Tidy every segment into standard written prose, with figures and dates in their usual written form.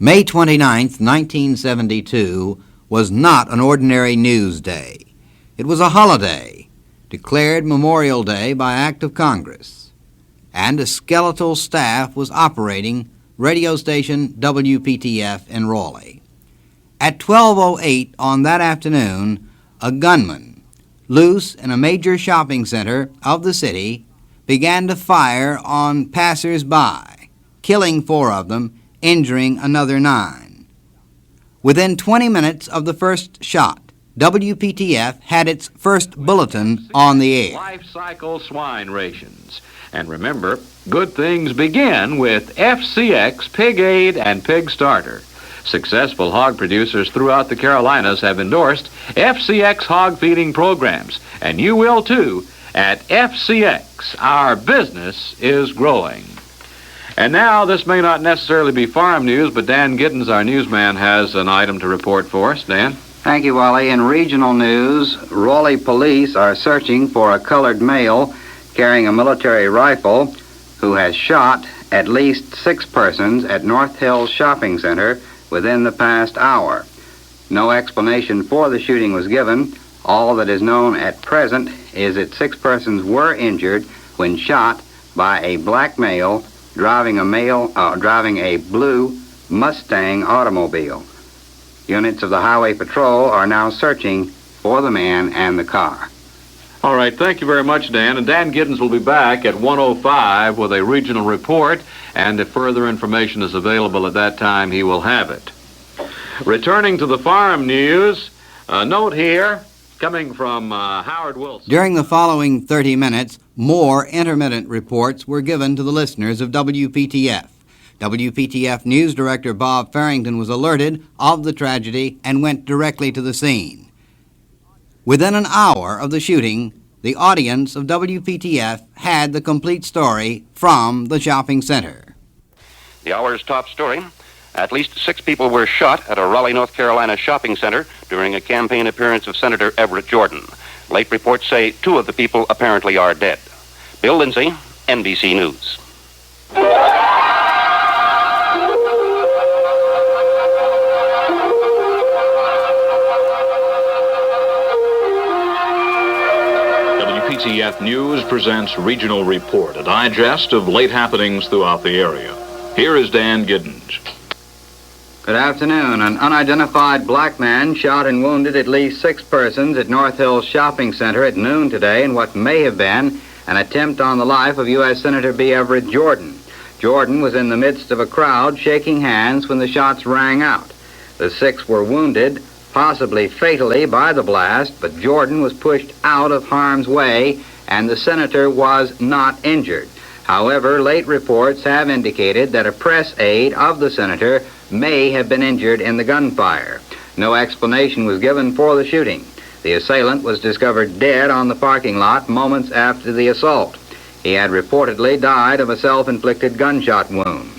May 29, 1972, was not an ordinary news day. It was a holiday, declared Memorial Day by act of Congress, and a skeletal staff was operating radio station WPTF in Raleigh. At 12:08 on that afternoon, a gunman, loose in a major shopping center of the city, began to fire on passers-by, killing 4 of them, injuring another 9. Within 20 minutes of the first shot, WPTF had its first bulletin on the air. Life cycle swine rations. And remember, good things begin with FCX Pig Aid and Pig Starter. Successful hog producers throughout the Carolinas have endorsed FCX hog feeding programs, and you will too at FCX. Our business is growing. And now, this may not necessarily be farm news, but Dan Giddens, our newsman, has an item to report for us. Dan? Thank you, Wally. In regional news, Raleigh police are searching for a colored male carrying a military rifle who has shot at least 6 persons at North Hills Shopping Center within the past hour. No explanation for the shooting was given. All that is known at present is that 6 persons were injured when shot by a black male driving a blue Mustang automobile. Units of the Highway Patrol are now searching for the man and the car. All right, thank you very much, Dan. And Dan Giddens will be back at 1:05 with a regional report, and if further information is available at that time, he will have it. Returning to the farm news, a note here coming from Howard Wilson. During the following 30 minutes, more intermittent reports were given to the listeners of WPTF. WPTF News Director Bob Farrington was alerted of the tragedy and went directly to the scene. Within an hour of the shooting, the audience of WPTF had the complete story from the shopping center. The hour's top story: at least 6 people were shot at a Raleigh, North Carolina shopping center during a campaign appearance of Senator Everett Jordan. Late reports say 2 of the people apparently are dead. Bill Lindsay, NBC News. WPTF News presents Regional Report, a digest of late happenings throughout the area. Here is Dan Giddens. Good afternoon. An unidentified black man shot and wounded at least 6 persons at North Hills Shopping Center at noon today in what may have been an attempt on the life of U.S. Senator B. Everett Jordan. Jordan was in the midst of a crowd shaking hands when the shots rang out. The 6 were wounded, possibly fatally, by the blast, but Jordan was pushed out of harm's way and the senator was not injured. However, late reports have indicated that a press aide of the senator may have been injured in the gunfire. No explanation was given for the shooting. The assailant was discovered dead on the parking lot moments after the assault. He had reportedly died of a self-inflicted gunshot wound.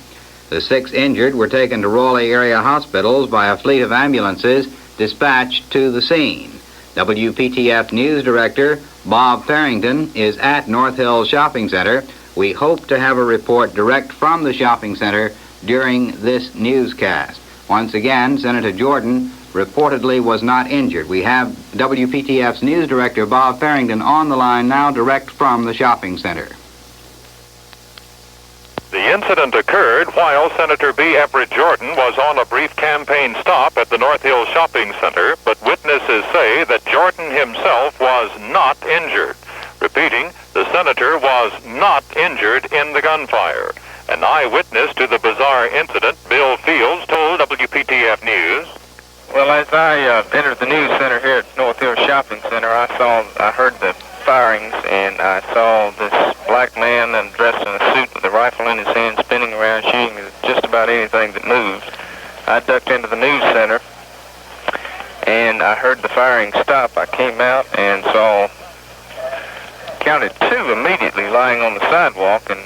The 6 injured were taken to Raleigh area hospitals by a fleet of ambulances dispatched to the scene. WPTF News Director Bob Farrington is at North Hills Shopping Center. We hope to have a report direct from the shopping center during this newscast. Once again, Senator Jordan reportedly was not injured. We have WPTF's News Director Bob Farrington on the line now, direct from the shopping center. The incident occurred while Senator B. Everett Jordan was on a brief campaign stop at the North Hills Shopping Center, but witnesses say that Jordan himself was not injured. Repeating, the senator was not injured in the gunfire. An eyewitness to the bizarre incident, Bill Fields, told WPTF News. Well, as I entered the news center here at North Hills Shopping Center, I heard the firings, and I saw this black man dressed in a suit with a rifle in his hand spinning around shooting at just about anything that moved. I ducked into the news center, and I heard the firing stop. I came out and counted 2 immediately lying on the sidewalk, and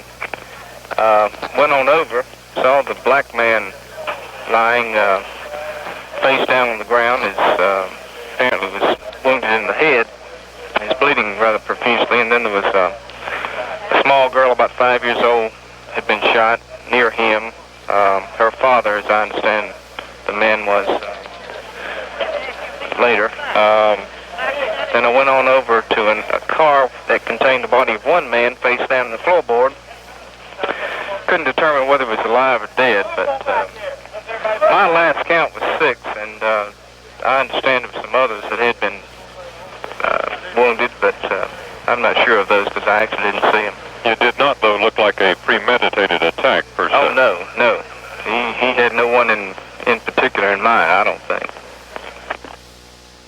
went on over, saw the black man lying face down on the ground. Apparently was wounded in the head. He's bleeding rather profusely, and then there was a small girl about 5 years old had been shot near him. Her father, as I understand the man was later. Then I went on over to a car that contained the body of one man face down in the floorboard. Couldn't determine whether he was alive or dead, but my last count was 6, and I understand of some others that had been wounded, but I'm not sure of those because I actually didn't see them. It did not, though, look like a premeditated attack, per se. Oh, no. He had no one in particular in mind, I don't think.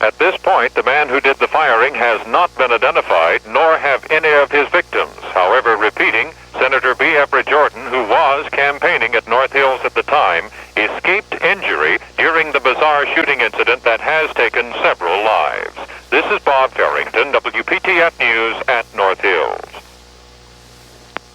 At this point, the man who did the firing has not been identified, nor have any of his victims. However, repeating, Senator B. Everett Jordan, who was campaigning at North Hills at the time, escaped injury during the bizarre shooting incident that has taken several lives. This is Bob Farrington, WPTF News at North Hills.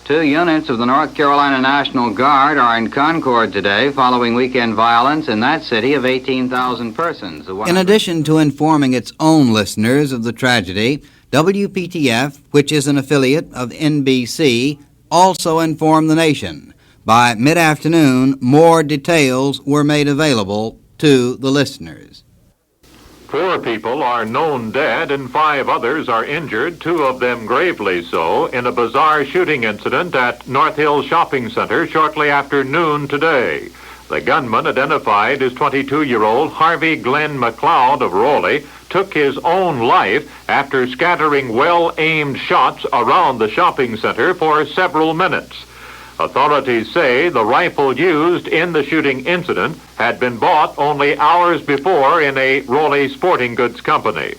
2 units of the North Carolina National Guard are in Concord today following weekend violence in that city of 18,000 persons. In addition to informing its own listeners of the tragedy, WPTF, which is an affiliate of NBC, also informed the nation. By mid-afternoon, more details were made available to the listeners. 4 people are known dead and 5 others are injured, 2 of them gravely so, in a bizarre shooting incident at North Hills Shopping Center shortly after noon today. The gunman, identified as 22-year-old Harvey McLeod of Raleigh, took his own life after scattering well-aimed shots around the shopping center for several minutes. Authorities say the rifle used in the shooting incident had been bought only hours before in a Raleigh sporting goods company.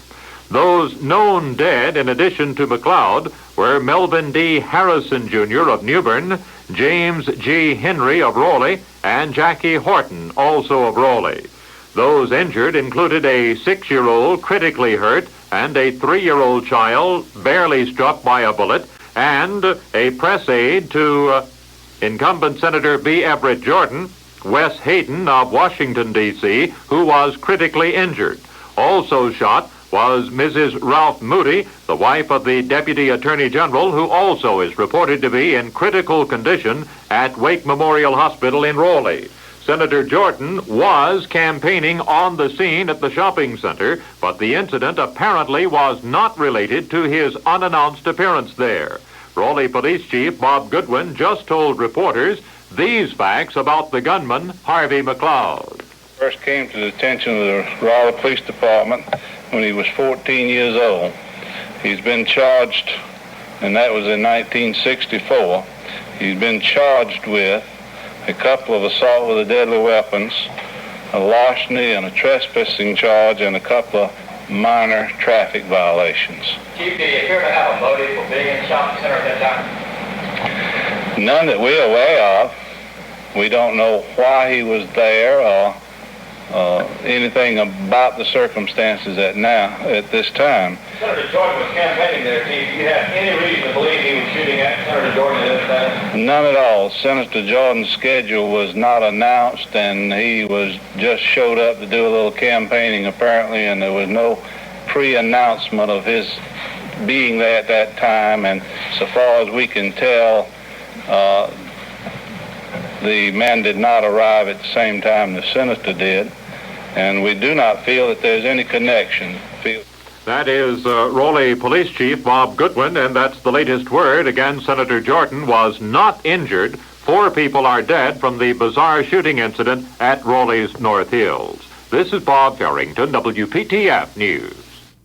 Those known dead, in addition to McLeod, were Melvin D. Harrison, Jr. of Newbern, James G. Henry of Raleigh, and Jackie Horton, also of Raleigh. Those injured included a 6-year-old critically hurt and a 3-year-old child barely struck by a bullet, and a press aide to incumbent Senator B. Everett Jordan, Wes Hayden of Washington, D.C., who was critically injured. Also shot was Mrs. Ralph Moody, the wife of the Deputy Attorney General, who also is reported to be in critical condition at Wake Memorial Hospital in Raleigh. Senator Jordan was campaigning on the scene at the shopping center, but the incident apparently was not related to his unannounced appearance there. Raleigh Police Chief Bob Goodwin just told reporters these facts about the gunman, Harvey McLeod. First came to the attention of the Raleigh Police Department when he was 14 years old. He's been charged, and that was in 1964. He's been charged with a couple of assault with deadly weapons, a larceny and a trespassing charge, and a couple of minor traffic violations. Chief, do you appear to have a motive for being in the shopping center at that time? None that we're aware of. We don't know why he was there or anything about the circumstances at this time. Senator Jordan was campaigning there, Chief. Do you have any reason to believe he was shooting at Senator Jordan at this time? None at all. Senator Jordan's schedule was not announced, and he just showed up to do a little campaigning apparently, and there was no pre-announcement of his being there at that time. And so far as we can tell, the man did not arrive at the same time the senator did, and we do not feel that there's any connection. That is Raleigh Police Chief Bob Goodwin, and that's the latest word. Again, Senator Jordan was not injured. 4 people are dead from the bizarre shooting incident at Raleigh's North Hills. This is Bob Farrington, WPTF News.